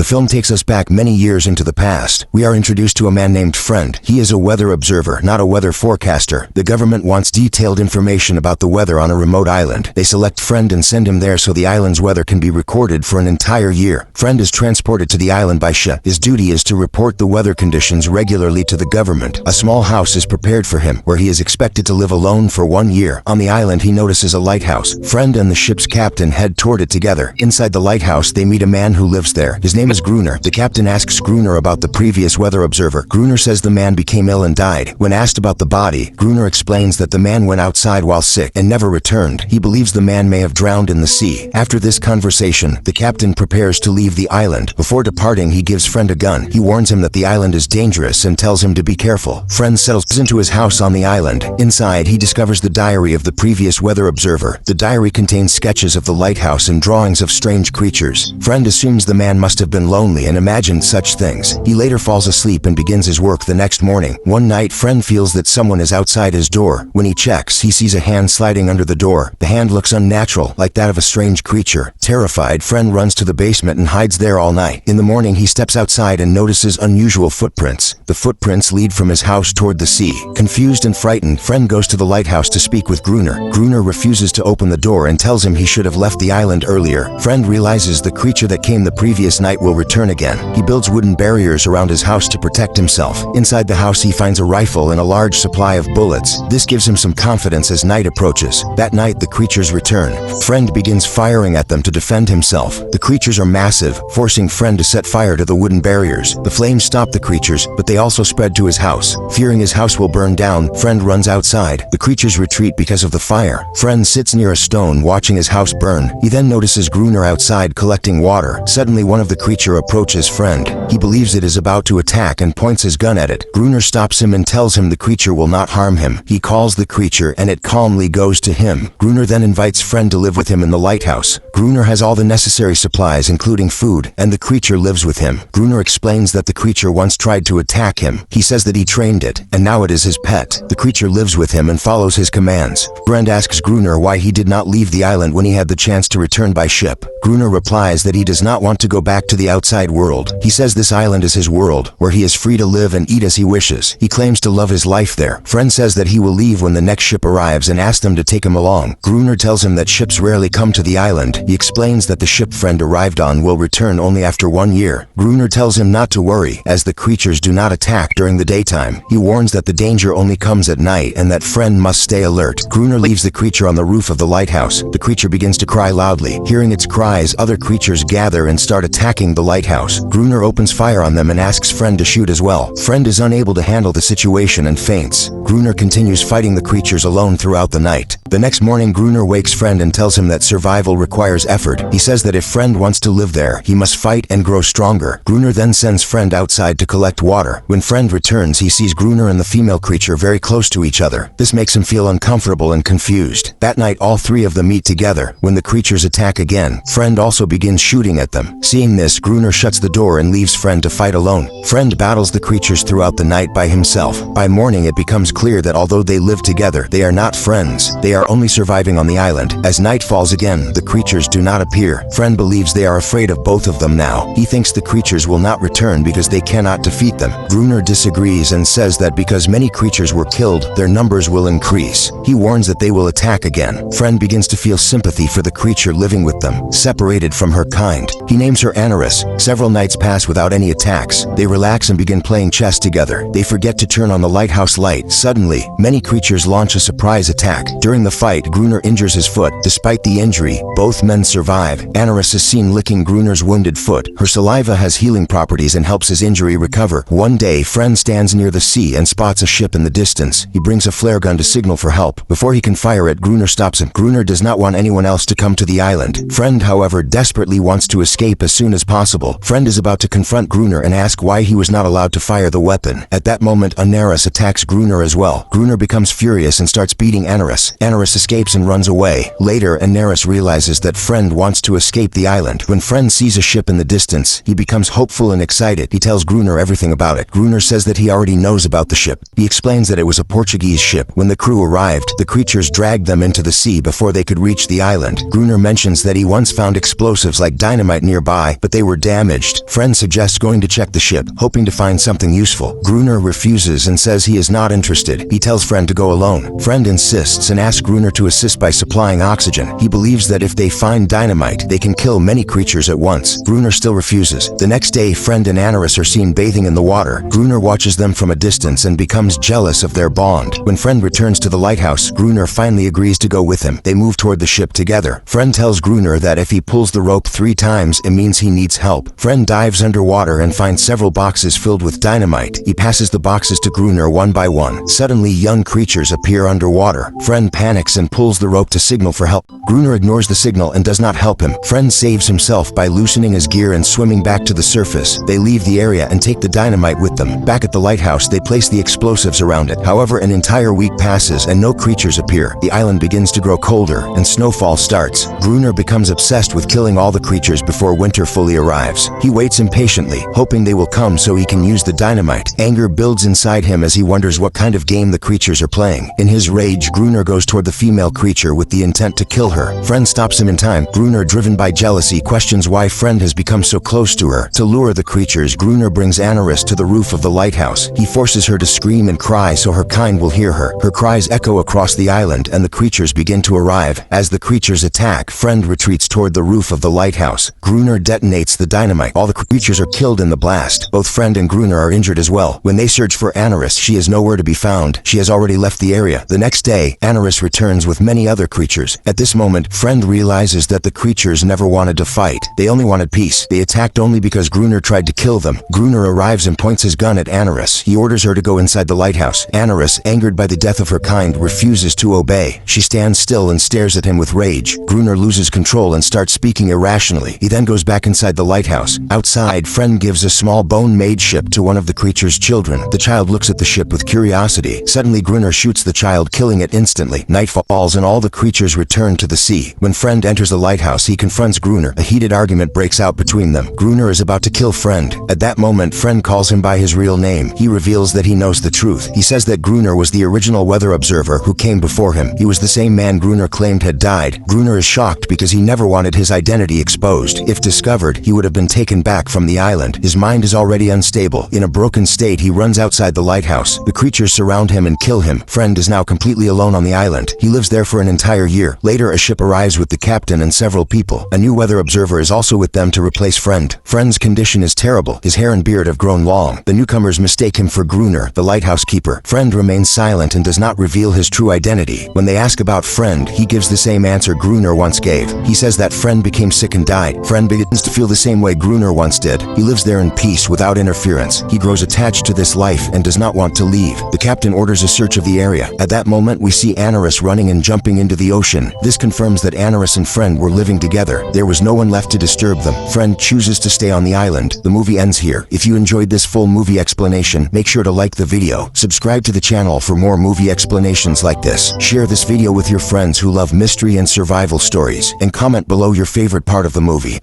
The film takes us back many years into the past. We are introduced to a man named Friend. He is a weather observer, not a weather forecaster. The government wants detailed information about the weather on a remote island. They select Friend and send him there so the island's weather can be recorded for an entire year. Friend is transported to the island by ship. His duty is to report the weather conditions regularly to the government. A small house is prepared for him, where he is expected to live alone for 1 year. On the island, he notices a lighthouse. Friend and the ship's captain head toward it together. Inside the lighthouse, they meet a man who lives there. His name is Gruner. The captain asks Gruner about the previous weather observer. Gruner says the man became ill and died. When asked about the body, Gruner explains that the man went outside while sick and never returned. He believes the man may have drowned in the sea. After this conversation, the captain prepares to leave the island. Before departing, he gives Friend a gun. He warns him that the island is dangerous and tells him to be careful. Friend settles into his house on the island. Inside, he discovers the diary of the previous weather observer. The diary contains sketches of the lighthouse and drawings of strange creatures. Friend assumes the man must have been lonely and imagined such things. He later falls asleep and begins his work the next morning. One night, Friend feels that someone is outside his door. When he checks, he sees a hand sliding under the door. The hand looks unnatural, like that of a strange creature. Terrified, Friend runs to the basement and hides there all night. In the morning, he steps outside and notices unusual footprints. The footprints lead from his house toward the sea. Confused and frightened, Friend goes to the lighthouse to speak with Gruner. Gruner refuses to open the door and tells him he should have left the island earlier. Friend realizes the creature that came the previous night will return again. He builds wooden barriers around his house to protect himself. Inside the house, he finds a rifle and a large supply of bullets. This gives him some confidence as night approaches. That night, the creatures return. Friend begins firing at them to defend himself. The creatures are massive, forcing Friend to set fire to the wooden barriers. The flames stop the creatures, but they also spread to his house. Fearing his house will burn down, Friend runs outside. The creatures retreat because of the fire. Friend sits near a stone watching his house burn. He then notices Gruner outside collecting water. Suddenly, one of the creature approaches Friend. He believes it is about to attack and points his gun at it. Gruner stops him and tells him the creature will not harm him. He calls the creature and it calmly goes to him. Gruner then invites Friend to live with him in the lighthouse. Gruner has all the necessary supplies, including food, and the creature lives with him. Gruner explains that the creature once tried to attack him. He says that he trained it, and now it is his pet. The creature lives with him and follows his commands. Friend asks Gruner why he did not leave the island when he had the chance to return by ship. Gruner replies that he does not want to go back to the outside world. He says this island is his world, where he is free to live and eat as he wishes. He claims to love his life there. Friend says that he will leave when the next ship arrives and asks them to take him along. Gruner tells him that ships rarely come to the island. He explains that the ship Friend arrived on will return only after 1 year. Gruner tells him not to worry, as the creatures do not attack during the daytime. He warns that the danger only comes at night and that Friend must stay alert. Gruner leaves the creature on the roof of the lighthouse. The creature begins to cry loudly. Hearing its cries, other creatures gather and start attacking the lighthouse. Gruner opens fire on them and asks Friend to shoot as well. Friend is unable to handle the situation and faints. Gruner continues fighting the creatures alone throughout the night. The next morning, Gruner wakes Friend and tells him that survival requires effort. He says that if Friend wants to live there, he must fight and grow stronger. Gruner then sends Friend outside to collect water. When Friend returns, he sees Gruner and the female creature very close to each other. This makes him feel uncomfortable and confused. That night, all three of them meet together. When the creatures attack again, Friend also begins shooting at them. Seeing this, Gruner shuts the door and leaves Friend to fight alone. Friend battles the creatures throughout the night by himself. By morning, it becomes clear that although they live together, they are not friends. They are only surviving on the island. As night falls again, the creatures do not appear. Friend believes they are afraid of both of them now. He thinks the creatures will not return because they cannot defeat them. Gruner disagrees and says that because many creatures were killed, their numbers will increase. He warns that they will attack again. Friend begins to feel sympathy for the creature living with them, separated from her kind. He names her Anaris. Several nights pass without any attacks. They relax and begin playing chess together. They forget to turn on the lighthouse light. Suddenly, many creatures launch a surprise attack. During the fight, Gruner injures his foot. Despite the injury, both men survive. Anaris is seen licking Gruner's wounded foot. Her saliva has healing properties and helps his injury recover. One day, Friend stands near the sea and spots a ship in the distance. He brings a flare gun to signal for help. Before he can fire it, Gruner stops him. Gruner does not want anyone else to come to the island. Friend, however, desperately wants to escape as soon as possible. Friend is about to confront Gruner and ask why he was not allowed to fire the weapon. At that moment, Anaris attacks Gruner as well. Gruner becomes furious and starts beating Anaris. Anaris escapes and runs away. Later, Anaris realizes that Friend wants to escape the island. When Friend sees a ship in the distance, he becomes hopeful and excited. He tells Gruner everything about it. Gruner says that he already knows about the ship. He explains that it was a Portuguese ship. When the crew arrived, the creatures dragged them into the sea before they could reach the island. Gruner mentions that he once found explosives like dynamite nearby, but they were were damaged. Friend suggests going to check the ship, hoping to find something useful. Gruner refuses and says he is not interested. He tells Friend to go alone. Friend insists and asks Gruner to assist by supplying oxygen. He believes that if they find dynamite, they can kill many creatures at once. Gruner still refuses. The next day, Friend and Anaris are seen bathing in the water. Gruner watches them from a distance and becomes jealous of their bond. When Friend returns to the lighthouse, Gruner finally agrees to go with him. They move toward the ship together. Friend tells Gruner that if he pulls the rope 3 times, it means he needs help. Friend dives underwater and finds several boxes filled with dynamite. He passes the boxes to Gruner one by one. Suddenly, young creatures appear underwater. Friend panics and pulls the rope to signal for help. Gruner ignores the signal and does not help him. Friend saves himself by loosening his gear and swimming back to the surface. They leave the area and take the dynamite with them. Back at the lighthouse, they place the explosives around it. However, an entire week passes and no creatures appear. The island begins to grow colder and snowfall starts. Gruner becomes obsessed with killing all the creatures before winter fully arrives. He waits impatiently, hoping they will come so he can use the dynamite. Anger builds inside him as he wonders what kind of game the creatures are playing. In his rage, Gruner goes toward the female creature with the intent to kill her. Friend stops him in time. Gruner, driven by jealousy, questions why Friend has become so close to her. To lure the creatures, Gruner brings Anaris to the roof of the lighthouse. He forces her to scream and cry so her kind will hear her. Her cries echo across the island and the creatures begin to arrive. As the creatures attack, Friend retreats toward the roof of the lighthouse. Gruner detonates the dynamite. All the creatures are killed in the blast. Both Friend and Gruner are injured as well. When they search for Anaris, she is nowhere to be found. She has already left the area. The next day, Anaris returns with many other creatures. At this moment, Friend realizes that the creatures never wanted to fight. They only wanted peace. They attacked only because Gruner tried to kill them. Gruner arrives and points his gun at Anaris. He orders her to go inside the lighthouse. Anaris, angered by the death of her kind, refuses to obey. She stands still and stares at him with rage. Gruner loses control and starts speaking irrationally. He then goes back inside the lighthouse. Outside, Friend gives a small bone-made ship to one of the creature's children. The child looks at the ship with curiosity. Suddenly, Gruner shoots the child, killing it instantly. Night falls and all the creatures return to the sea. When Friend enters the lighthouse, he confronts Gruner. A heated argument breaks out between them. Gruner is about to kill Friend. At that moment, Friend calls him by his real name. He reveals that he knows the truth. He says that Gruner was the original weather observer who came before him. He was the same man Gruner claimed had died. Gruner is shocked because he never wanted his identity exposed. If discovered, he would have been taken back from the island. His mind is already unstable. In a broken state, he runs outside the lighthouse. The creatures surround him and kill him. Friend is now completely alone on the island. He lives there for an entire year. Later, a ship arrives with the captain and several people. A new weather observer is also with them to replace Friend. Friend's condition is terrible. His hair and beard have grown long. The newcomers mistake him for Gruner, the lighthouse keeper. Friend remains silent and does not reveal his true identity. When they ask about Friend, he gives the same answer Gruner once gave. He says that Friend became sick and died. Friend begins to feel the same way Gruner once did. He lives there in peace without interference. He grows attached to this life and does not want to leave. The captain orders a search of the area. At that moment, we see Anaris running and jumping into the ocean. This confirms that Anaris and Friend were living together. There was no one left to disturb them. Friend chooses to stay on the island. The movie ends here. If you enjoyed this full movie explanation, make sure to like the video, subscribe to the channel for more movie explanations like this, share this video with your friends who love mystery and survival stories, and comment below your favorite part of the movie.